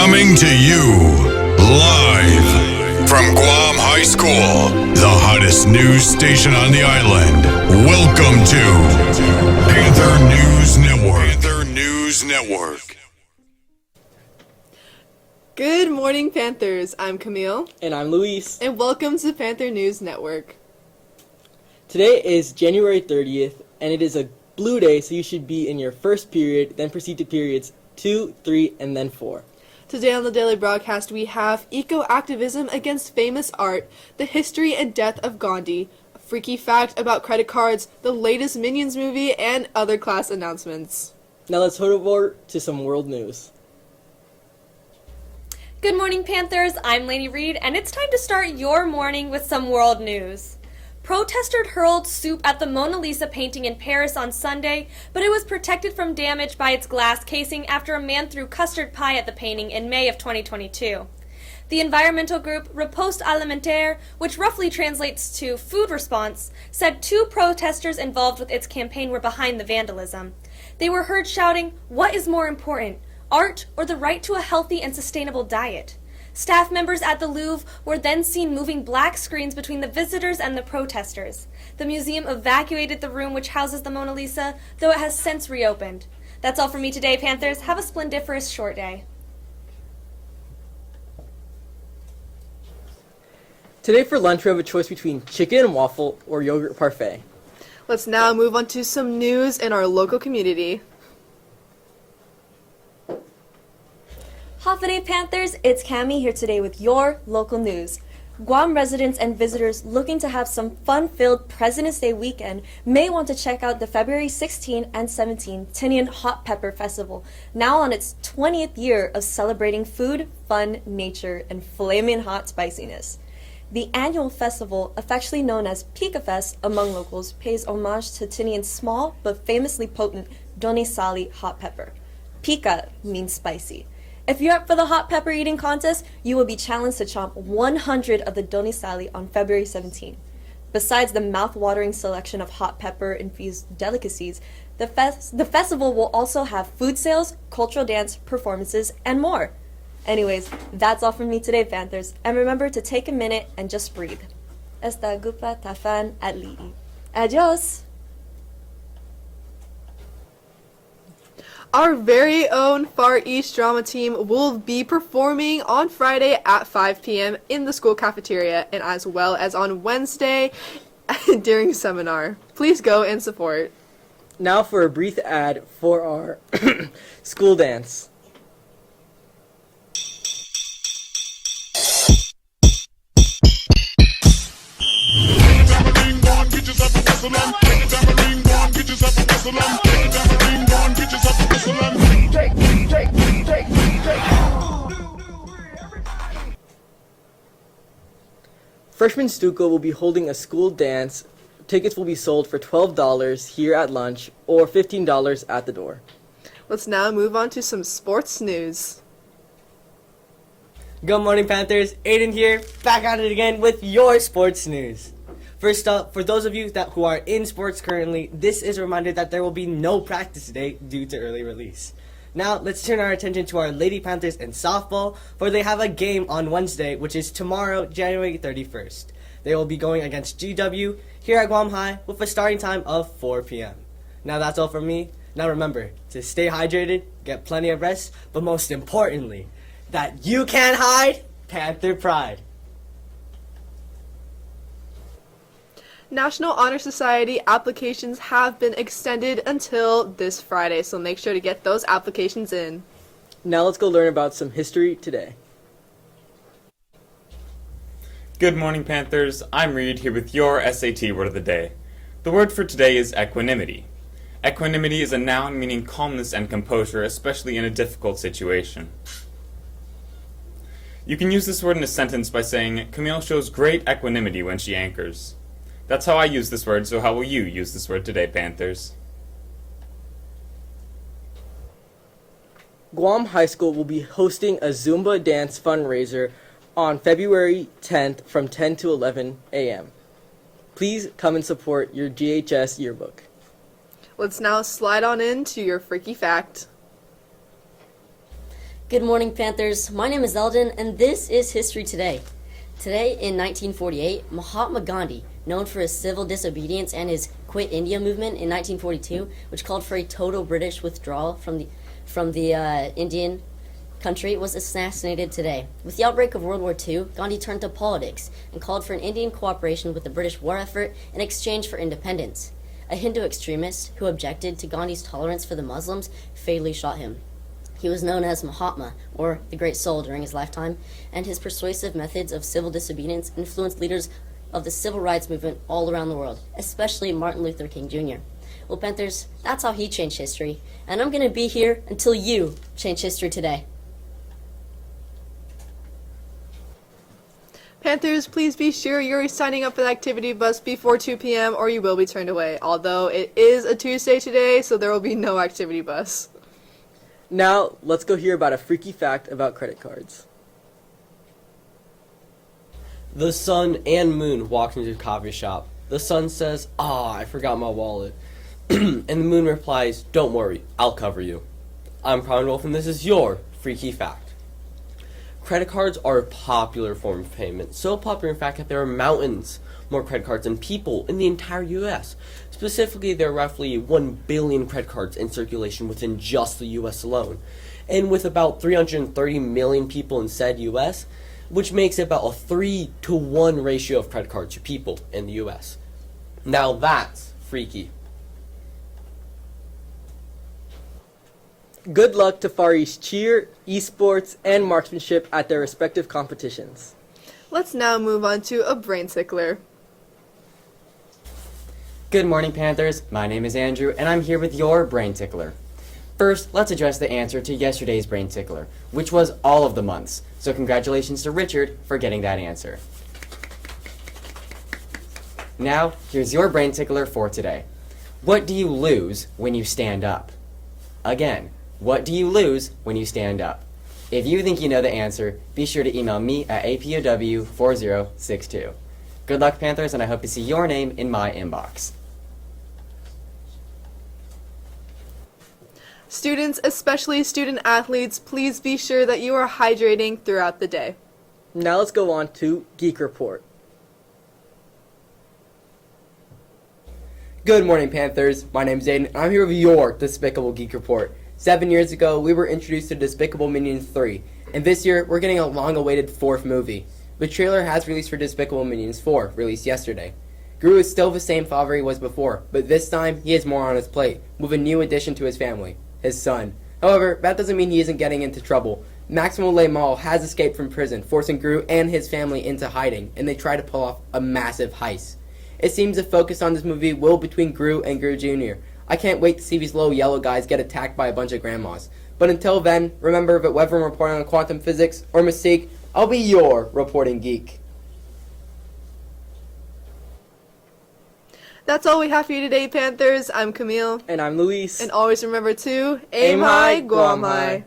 Coming to you live from Guam High School, the hottest news station on the island. Welcome to Panther News Network. Panther News Network. Good morning, Panthers. I'm Camille. And I'm Luis. And welcome to Panther News Network. Today is January 30th, and it is a blue day, so you should be in your first period, then proceed to periods 2, 3, and then 4. Today on the daily broadcast, we have eco-activism against famous art, the history and death of Gandhi, a freaky fact about credit cards, the latest Minions movie, and other class announcements. Now let's head over to some world news. Good morning, Panthers. I'm Lainey Reed, and it's time to start your morning with some world news. Protesters hurled soup at the Mona Lisa painting in Paris on Sunday, but it was protected from damage by its glass casing after a man threw custard pie at the painting in May of 2022. The environmental group Riposte Alimentaire, which roughly translates to food response, said 2 protesters involved with its campaign were behind the vandalism. They were heard shouting, "What is more important, art or the right to a healthy and sustainable diet?" Staff members at the Louvre were then seen moving black screens between the visitors and the protesters. The museum evacuated the room which houses the Mona Lisa, though it has since reopened. That's all for me today, Panthers. Have a splendiferous short day. Today for lunch, we have a choice between chicken and waffle or yogurt parfait. Let's now move on to some news in our local community. Hafide Panthers, it's Cami here today with your local news. Guam residents and visitors looking to have some fun-filled President's Day weekend may want to check out the February 16 and 17 Tinian Hot Pepper Festival, now on its 20th year of celebrating food, fun, nature, and flaming hot spiciness. The annual festival, affectionately known as Pika Fest among locals, pays homage to Tinian's small but famously potent Doni Sali hot pepper. Pika means spicy. If you're up for the hot pepper eating contest, you will be challenged to chomp 100 of the Doni Sali on February 17. Besides the mouth-watering selection of hot pepper-infused delicacies, the festival will also have food sales, cultural dance performances, and more. Anyways, that's all from me today, Panthers. And remember to take a minute and just breathe. Esta gupa tafan at li'i. Adios! Our very own Far East drama team will be performing on Friday at 5 p.m. in the school cafeteria and as well as on Wednesday during seminar. Please go and support. Now for a brief ad for our school dance. Freshman Stuco will be holding a school dance. Tickets will be sold for $12 here at lunch or $15 at the door. Let's now move on to some sports news. Good morning, Panthers. Aiden here, back at it again with your sports news. First up, for those of you who are in sports currently, this is a reminder that there will be no practice today due to early release. Now, let's turn our attention to our Lady Panthers in softball, for they have a game on Wednesday, which is tomorrow, January 31st. They will be going against GW here at Guam High with a starting time of 4 p.m. Now, that's all from me. Now, remember to stay hydrated, get plenty of rest, but most importantly, that you can't hide Panther pride. National Honor Society applications have been extended until this Friday, so make sure to get those applications in. Now let's go learn about some history today. Good morning, Panthers. I'm Reed here with your SAT word of the day. The word for today is equanimity. Equanimity is a noun meaning calmness and composure, especially in a difficult situation. You can use this word in a sentence by saying, Camille shows great equanimity when she anchors. That's how I use this word, so how will you use this word today, Panthers? Guam High School will be hosting a Zumba dance fundraiser on February 10th from 10 to 11 a.m. Please come and support your GHS yearbook. Let's now slide on into your freaky fact. Good morning, Panthers. My name is Eldon, and this is History Today. Today, in 1948, Mahatma Gandhi, known for his civil disobedience and his Quit India movement in 1942, which called for a total British withdrawal from the Indian country, was assassinated today. With the outbreak of World War II, Gandhi turned to politics and called for an Indian cooperation with the British war effort in exchange for independence. A Hindu extremist who objected to Gandhi's tolerance for the Muslims fatally shot him. He was known as Mahatma, or the Great Soul, during his lifetime, and his persuasive methods of civil disobedience influenced leaders of the civil rights movement all around the world, especially Martin Luther King Jr. Well, Panthers, that's how he changed history, and I'm going to be here until you change history today. Panthers, please be sure you're signing up for the activity bus before 2 p.m. or you will be turned away. Although it is a Tuesday today, so there will be no activity bus. Now, let's go hear about a freaky fact about credit cards. The sun and moon walk into a coffee shop. The sun says, I forgot my wallet. And the moon replies, don't worry, I'll cover you. I'm Prime Wolf, and this is your freaky fact. Credit cards are a popular form of payment, so popular in fact that there are mountains more credit cards than people in the entire U.S. Specifically, there are roughly 1 billion credit cards in circulation within just the U.S. alone. And with about 330 million people in said U.S., which makes it about a 3-to-1 ratio of credit cards to people in the U.S. Now that's freaky. Good luck to Far East cheer, esports, and marksmanship at their respective competitions. Let's now move on to a brain tickler. Good morning, Panthers. My name is Andrew, and I'm here with your brain tickler. First, let's address the answer to yesterday's brain tickler, which was all of the months. So congratulations to Richard for getting that answer. Now, here's your brain tickler for today. What do you lose when you stand up? Again, what do you lose when you stand up? If you think you know the answer, be sure to email me at apow4062. Good luck, Panthers, and I hope to see your name in my inbox. Students, especially student athletes, please be sure that you are hydrating throughout the day. Now let's go on to Geek Report. Good morning, Panthers. My name is Aiden, and I'm here with your Despicable Geek Report. 7 years ago, we were introduced to Despicable Minions 3, and this year, we're getting a long-awaited 4th movie. The trailer has released for Despicable Minions 4, released yesterday. Gru is still the same father he was before, but this time, he has more on his plate, with a new addition to his family, his son. However, that doesn't mean he isn't getting into trouble. Maximo Le Mal has escaped from prison, forcing Gru and his family into hiding, and they try to pull off a massive heist. It seems the focus on this movie will between Gru and Gru Jr. I can't wait to see these little yellow guys get attacked by a bunch of grandmas. But until then, remember that whether I'm reporting on quantum physics or Mystique, I'll be your reporting geek. That's all we have for you today, Panthers. I'm Camille. And I'm Luis. And always remember to aim high, go high.